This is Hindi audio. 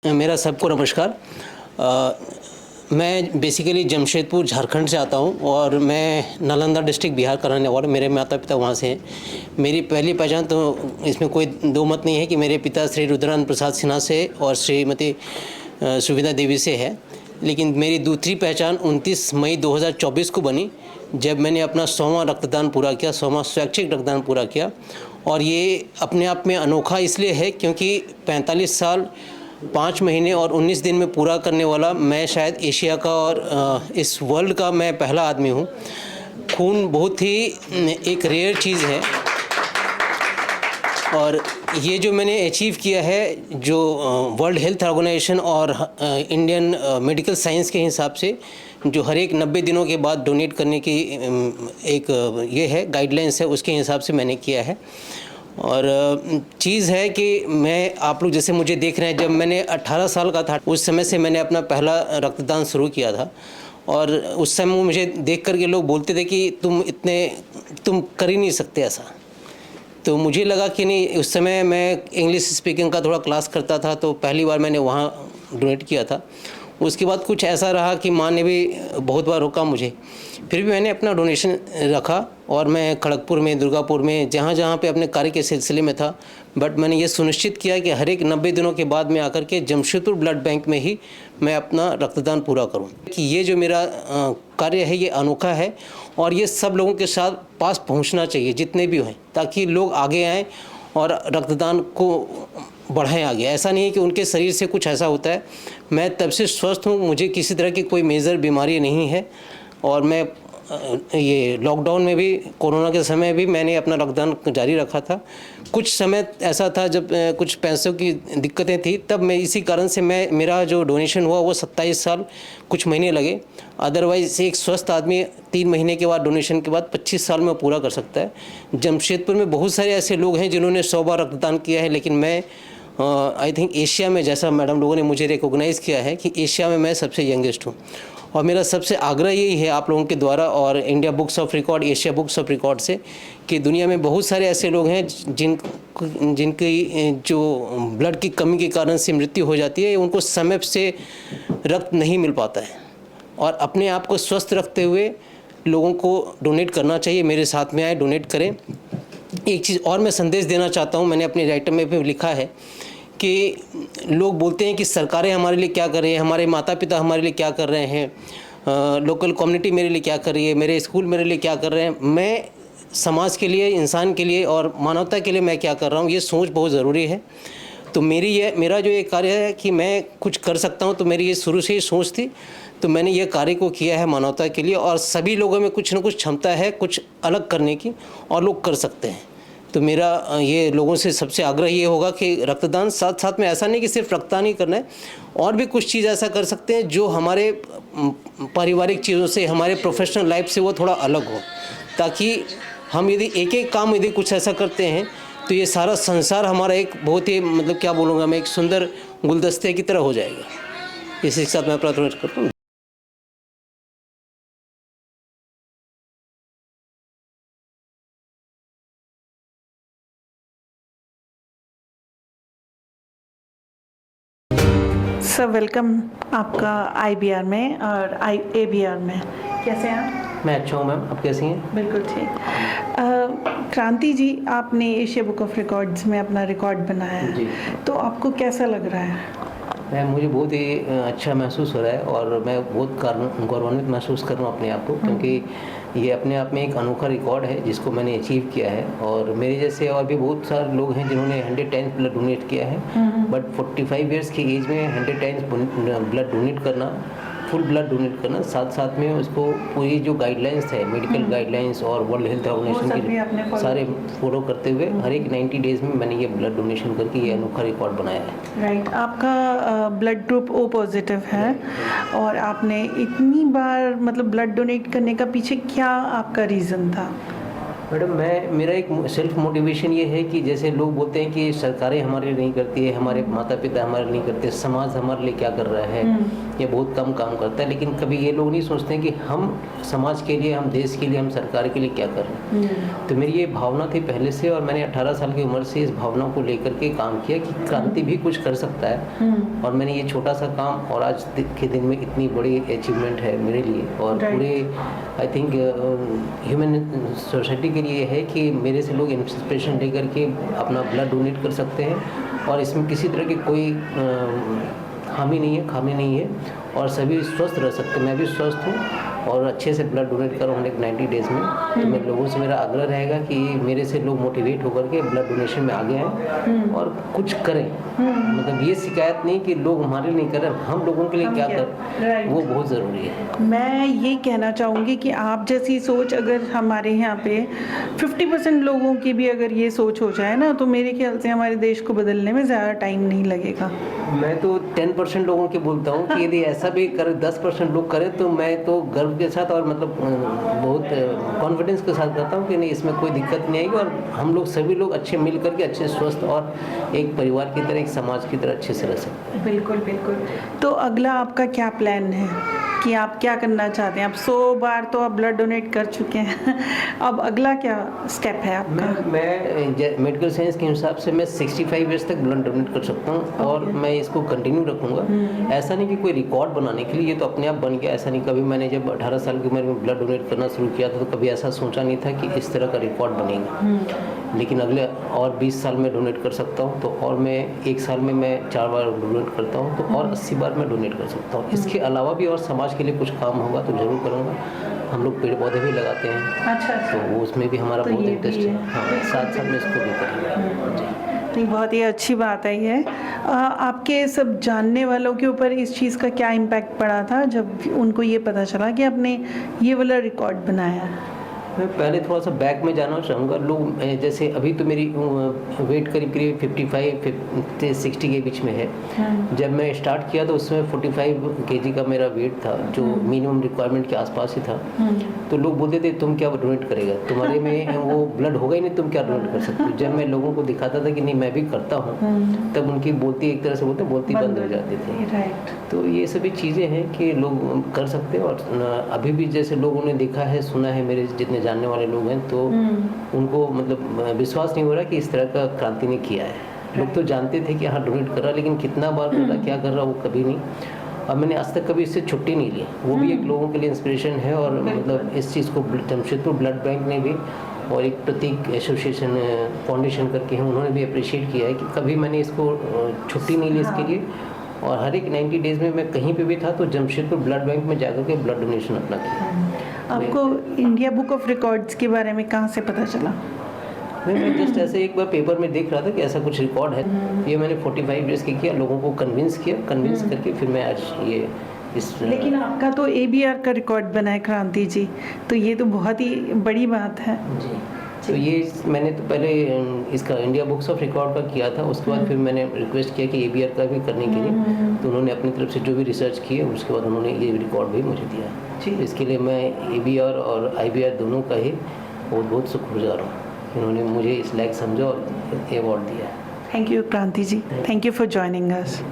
मेरा सबको नमस्कार। मैं बेसिकली जमशेदपुर झारखंड से आता हूँ और मैं नालंदा डिस्ट्रिक्ट बिहार का रहने वाला। मेरे माता पिता वहाँ से हैं। मेरी पहली पहचान तो इसमें कोई दो मत नहीं है कि मेरे पिता श्री रुद्रानंद प्रसाद सिन्हा से और श्रीमती सुविधा देवी से है। लेकिन मेरी दूसरी पहचान 29 मई 2024 को बनी, जब मैंने अपना 100वां रक्तदान पूरा किया, 100वां स्वैच्छिक रक्तदान पूरा किया। और ये अपने आप में अनोखा इसलिए है क्योंकि 45 साल 5 महीने और 19 दिन में पूरा करने वाला मैं शायद एशिया का और इस वर्ल्ड का मैं पहला आदमी हूँ। खून बहुत ही एक रेयर चीज़ है और ये जो मैंने अचीव किया है, जो वर्ल्ड हेल्थ ऑर्गेनाइजेशन और इंडियन मेडिकल साइंस के हिसाब से जो हर एक 90 दिनों के बाद डोनेट करने की एक ये है गाइडलाइंस है, उसके हिसाब से मैंने किया है। और चीज़ है कि मैं आप लोग जैसे मुझे देख रहे हैं, जब मैंने 18 साल का था उस समय से मैंने अपना पहला रक्तदान शुरू किया था। और उस समय मुझे देख कर के लोग बोलते थे कि तुम कर ही नहीं सकते ऐसा। तो मुझे लगा कि नहीं, उस समय मैं इंग्लिश स्पीकिंग का थोड़ा क्लास करता था, तो पहली बार मैंने वहाँ डोनेट किया था। उसके बाद कुछ ऐसा रहा कि माँ ने भी बहुत बार रोका मुझे, फिर भी मैंने अपना डोनेशन रखा और मैं खड़गपुर में, दुर्गापुर में, जहाँ जहाँ पे अपने कार्य के सिलसिले में था, बट मैंने ये सुनिश्चित किया कि हर एक 90 दिनों के बाद में आकर के जमशेदपुर ब्लड बैंक में ही मैं अपना रक्तदान पूरा करूं। कि ये जो मेरा कार्य है ये अनोखा है और ये सब लोगों के साथ पास पहुंचना चाहिए, जितने भी हैं, ताकि लोग आगे आएँ और रक्तदान को बढ़ाएं आगे। ऐसा नहीं है कि उनके शरीर से कुछ ऐसा होता है। मैं तब से स्वस्थ हूँ, मुझे किसी तरह की कोई मेजर बीमारी नहीं है। और मैं ये लॉकडाउन में भी, कोरोना के समय भी मैंने अपना रक्तदान जारी रखा था। कुछ समय ऐसा था जब कुछ पैसों की दिक्कतें थी, तब मैं इसी कारण से मेरा जो डोनेशन हुआ वो 27 साल कुछ महीने लगे। अदरवाइज़ एक स्वस्थ आदमी 3 महीने के बाद डोनेशन के बाद 25 साल में पूरा कर सकता है। जमशेदपुर में बहुत सारे ऐसे लोग हैं जिन्होंने 100 बार रक्तदान किया है, लेकिन मैं आई थिंक एशिया में, जैसा मैडम लोगों ने मुझे रिकॉग्नाइज़ किया है कि एशिया में मैं सबसे यंगेस्ट हूँ। और मेरा सबसे आग्रह यही है आप लोगों के द्वारा और India books of record, Asia books of record से, कि दुनिया में बहुत सारे ऐसे लोग हैं जिनकी जो ब्लड की कमी के कारण से मृत्यु हो जाती है, उनको समय से रक्त नहीं मिल पाता है। और अपने आप को स्वस्थ रखते हुए लोगों को डोनेट करना चाहिए। मेरे साथ में आए, डोनेट करें। एक चीज़ और मैं संदेश देना चाहता हूँ, मैंने अपने राइटर में भी लिखा है कि लोग बोलते हैं कि सरकारें हमारे लिए क्या कर रही हैं, हमारे माता पिता हमारे लिए क्या कर रहे हैं, लोकल कम्युनिटी मेरे लिए क्या कर रही है, मेरे स्कूल मेरे लिए क्या कर रहे हैं। मैं समाज के लिए, इंसान के लिए और मानवता के लिए मैं क्या कर रहा हूँ, ये सोच बहुत ज़रूरी है। तो मेरा जो ये कार्य है कि मैं कुछ कर सकता हूँ, तो मेरी ये शुरू से ही सोच थी। तो मैंने ये कार्य को किया है मानवता के लिए, और सभी लोगों में कुछ न कुछ क्षमता है कुछ अलग करने की, और लोग कर सकते हैं। तो मेरा ये लोगों से सबसे आग्रह ये होगा कि रक्तदान साथ साथ में ऐसा नहीं कि सिर्फ रक्तदान ही करना है, और भी कुछ चीज़ ऐसा कर सकते हैं जो हमारे पारिवारिक चीज़ों से, हमारे प्रोफेशनल लाइफ से वो थोड़ा अलग हो, ताकि हम यदि एक एक काम यदि कुछ ऐसा करते हैं तो ये सारा संसार हमारा एक बहुत ही, मतलब क्या बोलूँगा मैं, एक सुंदर गुलदस्ते की तरह हो जाएगा। इसी के साथ मैं अपना करता हूँ। सर वेलकम आपका IBR में और ABR में। कैसे हैं आप? मैं अच्छा हूँ मैम, आप कैसी हैं? बिल्कुल ठीक। क्रांति जी, आपने एशिया बुक ऑफ रिकॉर्ड्स में अपना रिकॉर्ड बनाया है, तो आपको कैसा लग रहा है? मुझे बहुत ही अच्छा महसूस हो रहा है और मैं बहुत गौरवान्वित महसूस कर रहा हूँ अपने आप को, क्योंकि ये अपने आप में एक अनोखा रिकॉर्ड है जिसको मैंने अचीव किया है। और मेरे जैसे और भी बहुत सारे लोग हैं जिन्होंने 100 टाइम्स ब्लड डोनेट किया है, बट 45 ईयर्स की एज में 100 टाइम्स ब्लड डोनेट करना, फुल ब्लड डोनेट करना, साथ साथ में उसको पूरी जो गाइडलाइंस है, मेडिकल गाइडलाइंस और वर्ल्ड हेल्थ ऑर्गेनाइजेशन की सारे फॉलो करते हुए हर एक 90 डेज़ में मैंने ये ब्लड डोनेशन करके ये अनोखा रिकॉर्ड बनाया है। राइट। आपका ब्लड ग्रुप O पॉजिटिव है और आपने इतनी बार मतलब ब्लड डोनेट करने का पीछे क्या आपका रीज़न था? मैडम मेरा एक सेल्फ मोटिवेशन ये है कि जैसे लोग बोलते हैं कि सरकारें हमारे लिए नहीं करती है, हमारे माता पिता हमारे लिए नहीं करते, समाज हमारे लिए क्या कर रहा है, ये बहुत कम काम करता है, लेकिन कभी ये लोग नहीं सोचते हैं कि हम समाज के लिए, हम देश के लिए, हम सरकार के लिए क्या कर रहे हैं। तो मेरी ये भावना थी पहले से, और मैंने 18 साल की उम्र से इस भावना को लेकर के काम किया कि क्रांति भी कुछ कर सकता है, और मैंने ये छोटा सा काम और आज के दिन में इतनी बड़ी अचीवमेंट है मेरे लिए और पूरे आई थिंक ह्यूमन सोसाइटी के लिए है कि मेरे से लोग इंस्पिरेशन लेकर के अपना ब्लड डोनेट कर सकते हैं, और इसमें किसी तरह की कोई खामी नहीं है, और सभी स्वस्थ रह सकते हैं। मैं भी स्वस्थ हूँ और अच्छे से ब्लड डोनेट कर रहा हूँ 90 डेज़ में। तो मैं लोगों से मेरा आग्रह रहेगा कि मेरे से लोग मोटिवेट होकर के ब्लड डोनेशन में आगे आएँ और कुछ करें। मतलब ये शिकायत नहीं कि लोग हमारे लिए नहीं कर रहे, हम लोगों के लिए क्या कर, वो बहुत ज़रूरी है। मैं ये कहना चाहूँगी कि आप जैसी सोच अगर हमारे यहाँ पे 50% लोगों की भी अगर ये सोच हो जाए ना, तो मेरे ख्याल से हमारे देश को बदलने में ज़्यादा टाइम नहीं लगेगा। मैं तो 10% लोगों के बोलता हूँ कि यदि ऐसा भी कर 10% लोग करें तो मैं तो गर्व के साथ और मतलब बहुत कॉन्फिडेंस के साथ कहता हूँ कि नहीं, इसमें कोई दिक्कत नहीं आएगी, और हम लोग सभी लोग अच्छे मिल करके अच्छे स्वस्थ और एक परिवार की तरह, एक समाज की तरह अच्छे से रह सकते हैं। बिल्कुल बिल्कुल। तो अगला आपका क्या प्लान है कि आप क्या करना चाहते हैं? आप 100 बार तो आप ब्लड डोनेट कर चुके हैं अब अगला क्या स्टेप है आपका? मैं मेडिकल साइंस के हिसाब से मैं 65 ईयर्स तक ब्लड डोनेट कर सकता हूँ, और मैं इसको कंटिन्यू रखूँगा। ऐसा नहीं कि कोई रिकॉर्ड बनाने के लिए, ये तो अपने आप बन गया। ऐसा नहीं, कभी मैंने जब 18 साल की उम्र में ब्लड डोनेट करना शुरू किया था तो कभी ऐसा सोचा नहीं था कि इस तरह का रिकॉर्ड बनेगा। लेकिन अगले और 20 साल में डोनेट कर सकता हूँ, तो और मैं 1 साल में मैं 4 बार डोनेट करता हूँ, तो और 80 बार मैं डोनेट कर सकता हूँ। इसके अलावा भी और समाज के लिए कुछ काम होगा तो ज़रूर करूँगा। हम लोग पेड़ पौधे भी लगाते हैं। अच्छा। तो वो उसमें भी हमारा तो बहुत ये इंटरेस्ट भी है। है। हाँ, साथ साथ में इसको भी करेंगे। जी। नहीं, बहुत ही अच्छी बात है ये। आपके सब जानने वालों के ऊपर इस चीज़ का क्या इम्पैक्ट पड़ा था जब उनको ये पता चला कि आपने ये वाला रिकॉर्ड बनाया? मैं पहले थोड़ा सा बैक में जाना चाहूँगा। लोग जैसे अभी तो मेरी वेट करीब 55 से 60 के बीच में है। जब मैं स्टार्ट किया तो उसमें 45 kg का मेरा वेट था, जो मिनिमम रिक्वायरमेंट के आसपास ही था। तो लोग बोलते थे तुम क्या डोनेट करेगा, तुम्हारे में वो ब्लड होगा ही नहीं, तुम क्या डोनेट कर सकते हो। जब मैं लोगों को दिखाता था कि नहीं मैं भी करता हूँ, तब उनकी बोलती एक तरह से बोलती बंद हो जाती थी। तो ये सभी चीज़ें हैं कि लोग कर सकते हैं, और अभी भी जैसे लोगों ने देखा है, सुना है, मेरे जितने जानने वाले लोग हैं, तो उनको मतलब विश्वास नहीं हो रहा कि इस तरह का क्रांति ने किया है। लोग तो जानते थे कि हाँ डोनेट कर रहा, लेकिन कितना बार कर रहा, क्या कर रहा, वो कभी नहीं। और मैंने आज तक कभी इससे छुट्टी नहीं ली। वो भी एक लोगों के लिए इंस्पिरेशन है, और मतलब इस चीज़ को जमशेदपुर ब्लड बैंक ने भी, और एक प्रतीक एसोसिएशन फाउंडेशन करके हैं, उन्होंने भी अप्रिशिएट किया है कि कभी मैंने इसको छुट्टी नहीं ली इसके लिए। और हर एक 90 डेज़ में मैं कहीं पे भी था तो जमशेदपुर ब्लड बैंक में जाकर के ब्लड डोनेशन अपना किया। आपको इंडिया बुक ऑफ रिकॉर्ड्स के बारे में कहाँ से पता चला? मैं जस्ट ऐसे एक बार पेपर में देख रहा था कि ऐसा कुछ रिकॉर्ड है। ये मैंने 45 डेज़ के किया, लोगों को कन्विंस करके फिर मैं आज ये इस। लेकिन आपका तो ABR का रिकॉर्ड बना है क्रांति जी, तो ये तो बहुत ही बड़ी बात है। जी। तो ये मैंने तो पहले इसका इंडिया बुक्स ऑफ रिकॉर्ड का किया था, उसके बाद फिर मैंने रिक्वेस्ट किया कि ABR का भी करने के लिए, तो उन्होंने अपनी तरफ से जो भी रिसर्च की है उसके बाद उन्होंने ये रिकॉर्ड भी मुझे दिया। इसके लिए मैं ABR और IBR दोनों का ही बहुत शुक्रगुजार हूँ। इन्होंने मुझे इस लायक समझा और अवार्ड दिया। Thank you Kranti ji, thank you for joining us.